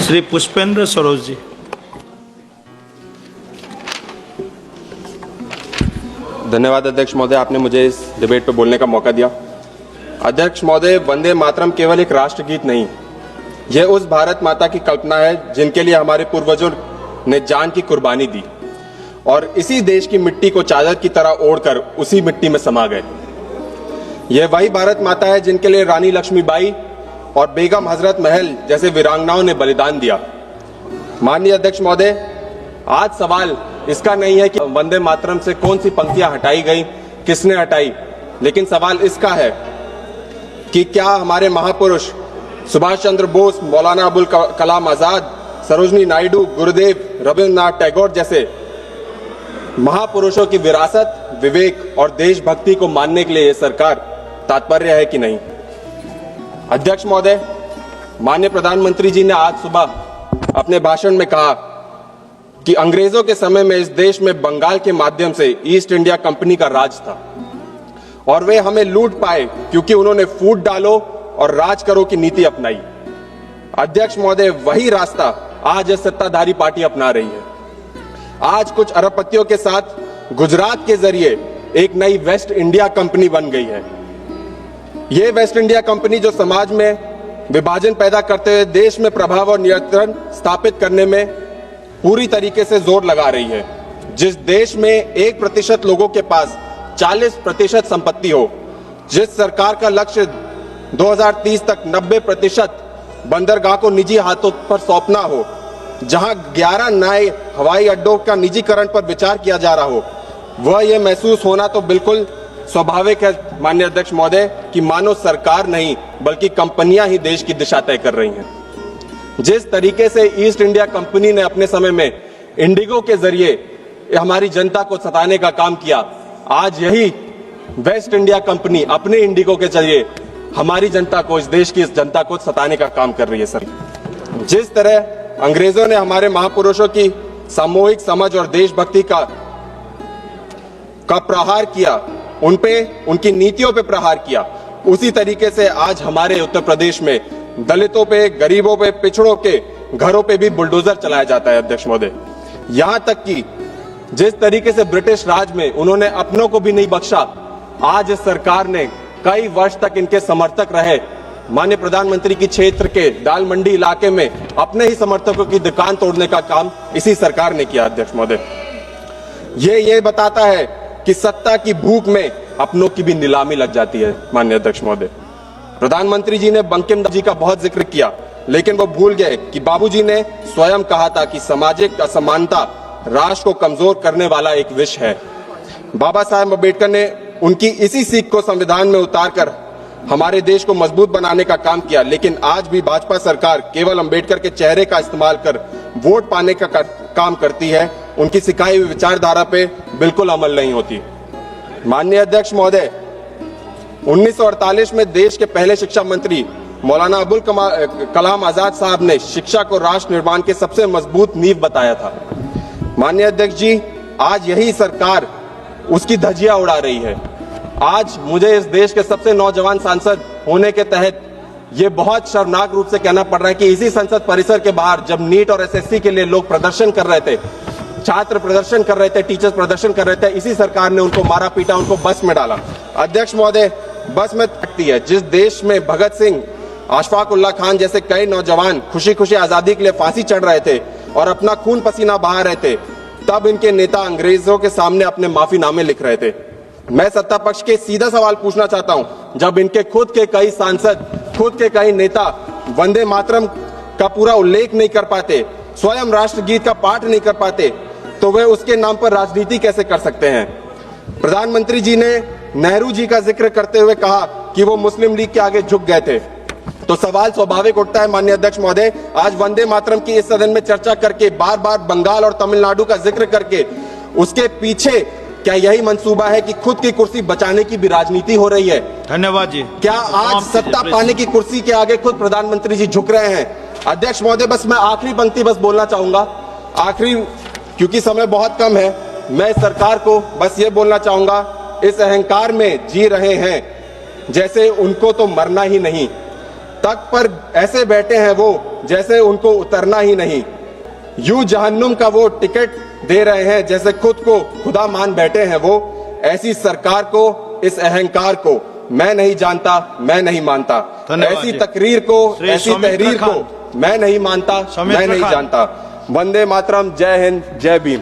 श्री पुष्पेंद्र सरोज जी। धन्यवाद अध्यक्ष महोदय, आपने मुझे इस डिबेट पे बोलने का मौका दिया। अध्यक्ष महोदय, वंदे मातरम केवल एक राष्ट्रगीत नहीं, यह उस भारत माता की कल्पना है जिनके लिए हमारे पूर्वजों ने जान की कुर्बानी दी और इसी देश की मिट्टी को चादर की तरह ओढ़कर उसी मिट्टी में समा गए। यह वही भारत माता है जिनके लिए रानी लक्ष्मीबाई और बेगम हजरत महल जैसे वीरांगनाओं ने बलिदान दिया। माननीय अध्यक्ष महोदय, आज सवाल इसका नहीं है कि वंदे मातरम से कौन सी पंक्तियां हटाई गई, किसने हटाई, लेकिन सवाल इसका है कि क्या हमारे महापुरुष सुभाष चंद्र बोस, मौलाना अबुल कलाम आजाद, सरोजनी नायडू, गुरुदेव रविंद्रनाथ टैगोर जैसे महापुरुषों की विरासत, विवेक और देशभक्ति को मानने के लिए यह सरकार तात्पर्य है कि नहीं। अध्यक्ष महोदय, माननीय प्रधानमंत्री जी ने आज सुबह अपने भाषण में कहा कि अंग्रेजों के समय में इस देश में बंगाल के माध्यम से ईस्ट इंडिया कंपनी का राज था और वे हमें लूट पाए क्योंकि उन्होंने फूट डालो और राज करो की नीति अपनाई। अध्यक्ष महोदय, वही रास्ता आज यह सत्ताधारी पार्टी अपना रही है। आज कुछ अरबपतियों के साथ गुजरात के जरिए एक नई वेस्ट इंडिया कंपनी बन गई है। यह वेस्ट इंडिया कंपनी जो समाज में विभाजन पैदा करते हुए देश में प्रभाव और नियंत्रण स्थापित करने में पूरी तरीके से जोर लगा रही है। जिस देश में 1% लोगों के पास 40% संपत्ति हो, जिस सरकार का लक्ष्य 2030 तक 90% बंदरगाह को निजी हाथों पर सौंपना हो, जहां 11 नए हवाई अड्डों का निजीकरण पर विचार किया जा रहा हो, वह यह महसूस होना तो बिल्कुल स्वाभाविक है माननीय अध्यक्ष महोदय कि मानो सरकार नहीं बल्कि कंपनियां ही देश की दिशा तय कर रही हैं। जिस तरीके से ईस्ट इंडिया कंपनी ने अपने समय में इंडिगो के जरिए हमारी जनता को सताने का काम किया, आज यही वेस्ट इंडिया कंपनी अपने इंडिगो के जरिए हमारी जनता को, इस देश की इस जनता को सताने का काम कर रही है। सर, जिस तरह अंग्रेजों ने हमारे महापुरुषों की सामूहिक समझ और देशभक्ति का प्रहार किया, उन पे, उनकी नीतियों पे प्रहार किया, उसी तरीके से आज हमारे उत्तर प्रदेश में दलितों पे, गरीबों पे, पिछड़ों के घरों पे भी बुलडोजर चलाया जाता है। अध्यक्ष महोदय, यहां तक कि जिस तरीके से ब्रिटिश राज में उन्होंने अपनों को भी नहीं बख्शा, आज इस सरकार ने कई वर्ष तक इनके समर्थक रहे माननीय प्रधानमंत्री की क्षेत्र के दाल मंडी इलाके में अपने ही समर्थकों की दुकान तोड़ने का काम इसी सरकार ने किया। अध्यक्ष महोदय, ये बताता है कि सत्ता की भूख में अपनों की भी नीलामी लग जाती है। माननीय अध्यक्ष महोदय, प्रधानमंत्री जी ने बंकिम जी का बहुत जिक्र किया, लेकिन वो भूल गए कि बाबूजी ने स्वयं कहा था कि सामाजिक असमानता राष्ट्र को कमजोर करने वाला एक विष है। बाबा साहेब अम्बेडकर ने उनकी इसी सीख को संविधान में उतारकर हमारे देश को मजबूत बनाने का काम किया, लेकिन आज भी भाजपा सरकार केवल अम्बेडकर के चेहरे का इस्तेमाल कर वोट पाने का काम करती है, उनकी सिखाई हुई विचारधारा पे बिल्कुल अमल नहीं होती। माननीय अध्यक्ष महोदय, 1948 में देश के पहले शिक्षा मंत्री मौलाना अबुल कलाम आजाद साहब ने शिक्षा को राष्ट्र निर्माण के सबसे मजबूत नींव बताया था। माननीय अध्यक्ष जी, आज यही सरकार उसकी धज्जियां उड़ा रही है। आज मुझे इस देश के सबसे नौजवान सांसद होने के तहत ये बहुत शर्मनाक रूप से कहना पड़ रहा है कि इसी संसद परिसर के बाहर जब नीट और एसएससी के लिए लोग प्रदर्शन कर रहे थे, छात्र प्रदर्शन कर रहे थे, टीचर्स प्रदर्शन कर रहे थे, इसी सरकार ने उनको मारा पीटा, उनको बस में डाला। अध्यक्ष महोदय, बस में तकती है जिस देश में भगत सिंह, अशफाक उल्लाह खान जैसे कई नौजवान खुशी खुशी आजादी के लिए फांसी चढ़ रहे थे और अपना खून पसीना बहा रहे थे, तब इनके नेता अंग्रेजों के सामने अपने माफीनामे लिख रहे थे। मैं सत्ता पक्ष के सीधा सवाल पूछना चाहता हूं, जब इनके खुद के कई सांसद, खुद के कई नेता वंदे मातरम का पूरा उल्लेख नहीं कर पाते, स्वयं राष्ट्रगीत का पाठ नहीं कर पाते, तो वे उसके नाम पर राजनीति कैसे कर सकते हैं। प्रधानमंत्री जी ने नेहरू जी का जिक्र करते हुए कहा कि वो मुस्लिम लीग के आगे झुक गए थे, तो सवाल स्वाभाविक उठता है माननीय अध्यक्ष महोदय, आज वंदे मातरम की इस सदन में चर्चा करके, बार बार बंगाल और तमिलनाडु का जिक्र करके, उसके पीछे क्या यही मंसूबा है कि खुद की कुर्सी बचाने की भी राजनीति हो रही है? धन्यवाद जी। क्या आज सत्ता पाने की कुर्सी के आगे खुद प्रधानमंत्री जी झुक रहे हैं? अध्यक्ष महोदय, बस मैं आखिरी पंक्ति बस बोलना चाहूंगा, आखिरी, क्योंकि समय बहुत कम है। मैं सरकार को बस ये बोलना चाहूंगा, इस अहंकार में जी रहे हैं जैसे उनको तो मरना ही नहीं। तख्त पर ऐसे बैठे हैं वो जैसे उनको उतरना ही नहीं। यूं जहन्नुम का वो टिकट दे रहे हैं जैसे खुद को खुदा मान बैठे हैं वो। ऐसी सरकार को, इस अहंकार को मैं नहीं जानता, मैं नहीं मानता। धन्यवाद ऐसी जी। तकरीर को, श्री ऐसी सौमित्र तहरीर खान। को मैं नहीं मानता, सौमित्र मैं नहीं खान। जानता। वंदे मातरम, जय हिंद, जय भीम।